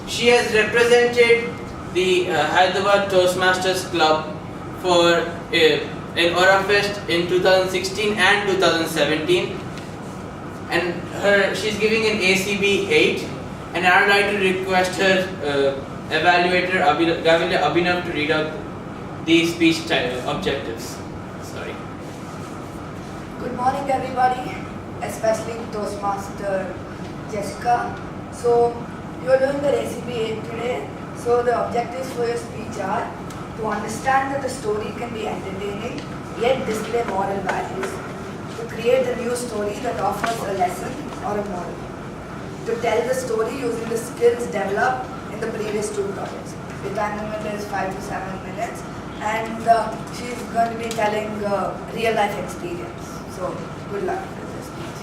She has represented the Hyderabad Toastmasters Club for in Orafest in 2016 and 2017, and she's giving an ACB 8, and I would like to request her evaluator Abhinav to read out the speech objectives. Sorry. Good morning everybody, especially Toastmaster Jessica. So you are doing the ACB 8 today. So the objectives for your speech are to understand that the story can be entertaining yet display moral values, to create a new story that offers a lesson or a moral, to tell the story using the skills developed in the previous two projects. The time limit is 5 to 7 minutes, and she's going to be telling real life experience. So good luck with this speech.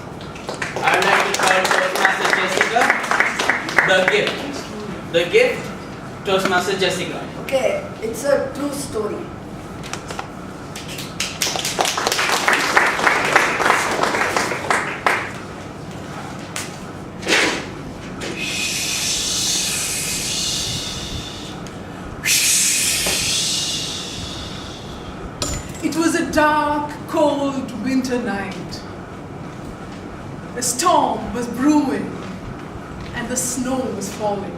I would like to call Toastmaster Jessica the gift. The gift, Toastmaster Jessica. Okay, it's a true story. It was a dark, cold winter night. A storm was brewing and the snow was falling.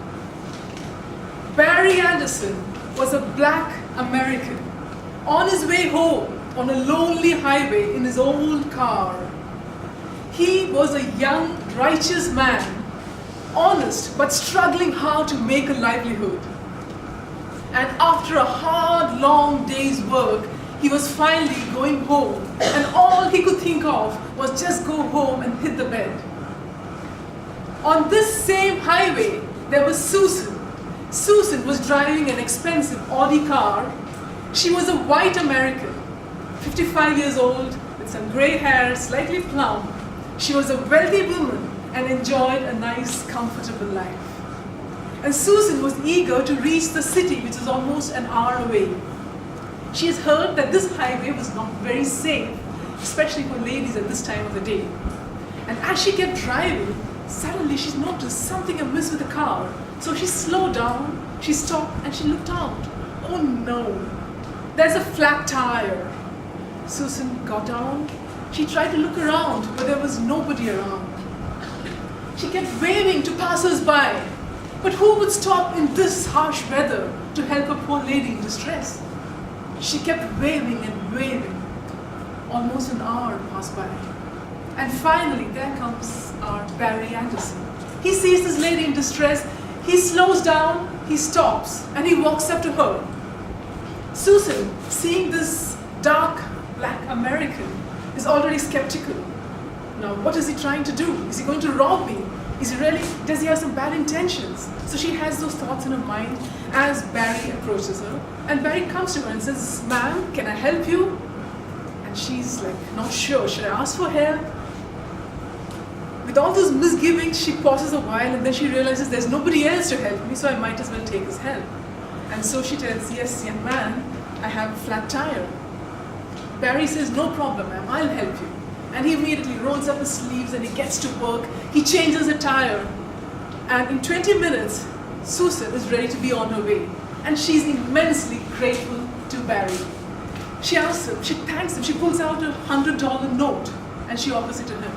Barry Anderson was a black American on his way home on a lonely highway in his old car. He was a young, righteous man, honest but struggling hard to make a livelihood. And after a hard, long day's work, he was finally going home, and all he could think of was just go home and hit the bed. On this same highway, there was Susan. Susan was driving an expensive Audi car. She was a white American, 55 years old, with some gray hair, slightly plump. She was a wealthy woman and enjoyed a nice, comfortable life. And Susan was eager to reach the city, which was almost an hour away. She has heard that this highway was not very safe, especially for ladies at this time of the day. And as she kept driving, suddenly she noticed something amiss with the car. So she slowed down, she stopped, and she looked out. Oh no, there's a flat tire. Susan got down. She tried to look around, but there was nobody around. She kept waving to passers-by. But who would stop in this harsh weather to help a poor lady in distress? She kept waving and waving. Almost an hour passed by. And finally, there comes our Barry Anderson. He sees this lady in distress. He slows down, he stops, and he walks up to her. Susan, seeing this dark, black American, is already skeptical. Now, what is he trying to do? Is he going to rob me? Does he have some bad intentions? So she has those thoughts in her mind as Barry approaches her. And Barry comes to her and says, "Ma'am, can I help you?" And she's like, not sure. Should I ask for help? With all those misgivings, she pauses a while and then she realizes there's nobody else to help me, so I might as well take his help. And so she tells, "Yes, young man, I have a flat tire." Barry says, "No problem, ma'am, I'll help you." And he immediately rolls up his sleeves and he gets to work. He changes the tire. And in 20 minutes, Susan is ready to be on her way. And she's immensely grateful to Barry. She asks him, she thanks him, she pulls out a $100 note and she offers it to him.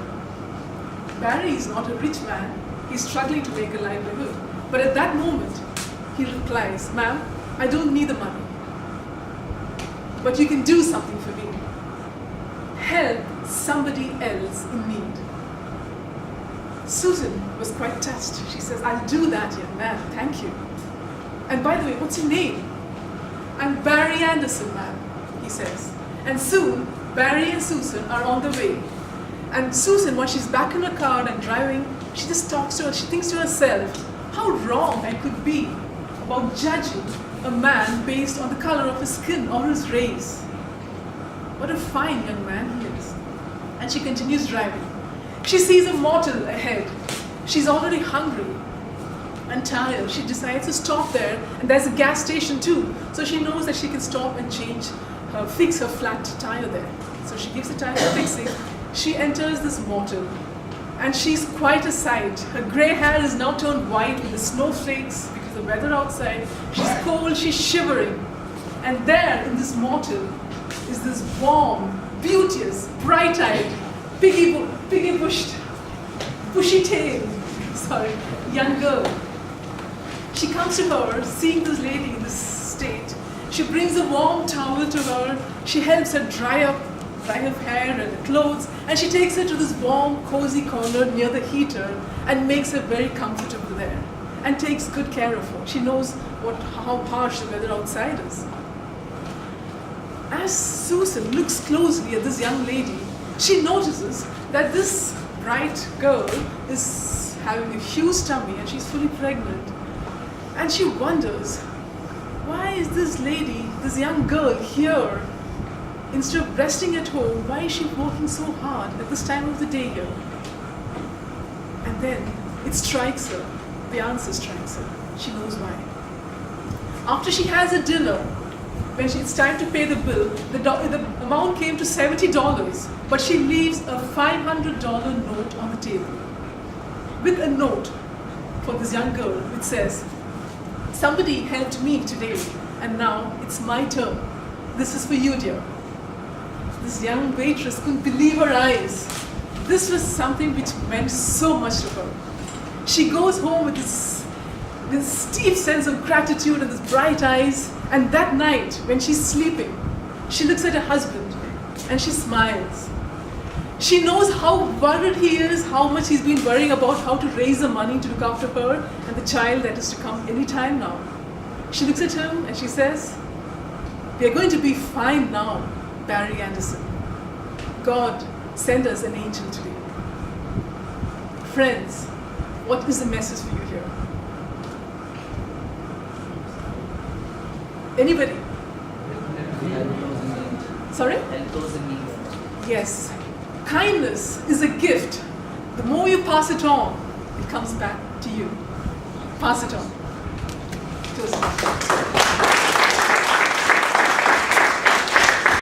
Barry is not a rich man. He's struggling to make a livelihood. But at that moment, he replies, "Ma'am, I don't need the money. But you can do something for me. Help somebody else in need." Susan was quite touched. She says, "I'll do that, young man, thank you. And by the way, what's your name?" "I'm Barry Anderson, ma'am," he says. And soon, Barry and Susan are on the way. And Susan, when she's back in her car and driving, she just talks to her, she thinks to herself, how wrong I could be about judging a man based on the color of his skin or his race. What a fine young man he is. And she continues driving. She sees a motel ahead. She's already hungry and tired. She decides to stop there, and there's a gas station too. So she knows that she can stop and fix her flat tire there. So she gives the tire a fixing. She enters this motel, and she's quite a sight. Her grey hair is now turned white with the snowflakes because of the weather outside. She's cold, she's shivering. And there in this mortal is this warm, beauteous, bright-eyed, bushy-tailed, young girl. She comes to her, seeing this lady in this state. She brings a warm towel to her. She helps her dry up her hair and her clothes, and she takes her to this warm, cozy corner near the heater and makes her very comfortable there and takes good care of her. She knows how harsh the weather outside is. As Susan looks closely at this young lady, she notices that this bright girl is having a huge tummy and she's fully pregnant. And she wonders, why is this lady, this young girl here, instead of resting at home, why is she working so hard at this time of the day here? And then it strikes her, the answer strikes her. She knows why. After she has her dinner, when it's time to pay the bill, the amount came to $70, but she leaves a $500 note on the table with a note for this young girl which says, "Somebody helped me today, and now it's my turn. This is for you, dear." This young waitress couldn't believe her eyes. This was something which meant so much to her. She goes home with this deep sense of gratitude and these bright eyes. And that night, when she's sleeping, she looks at her husband and she smiles. She knows how worried he is, how much he's been worrying about how to raise the money to look after her and the child that is to come any time now. She looks at him and she says, "We're going to be fine now, Barry Anderson. God send us an angel today." Friends, what is the message for you here? Anybody? Sorry? Yes. Kindness is a gift. The more you pass it on, it comes back to you. Pass it on. Toastmasters.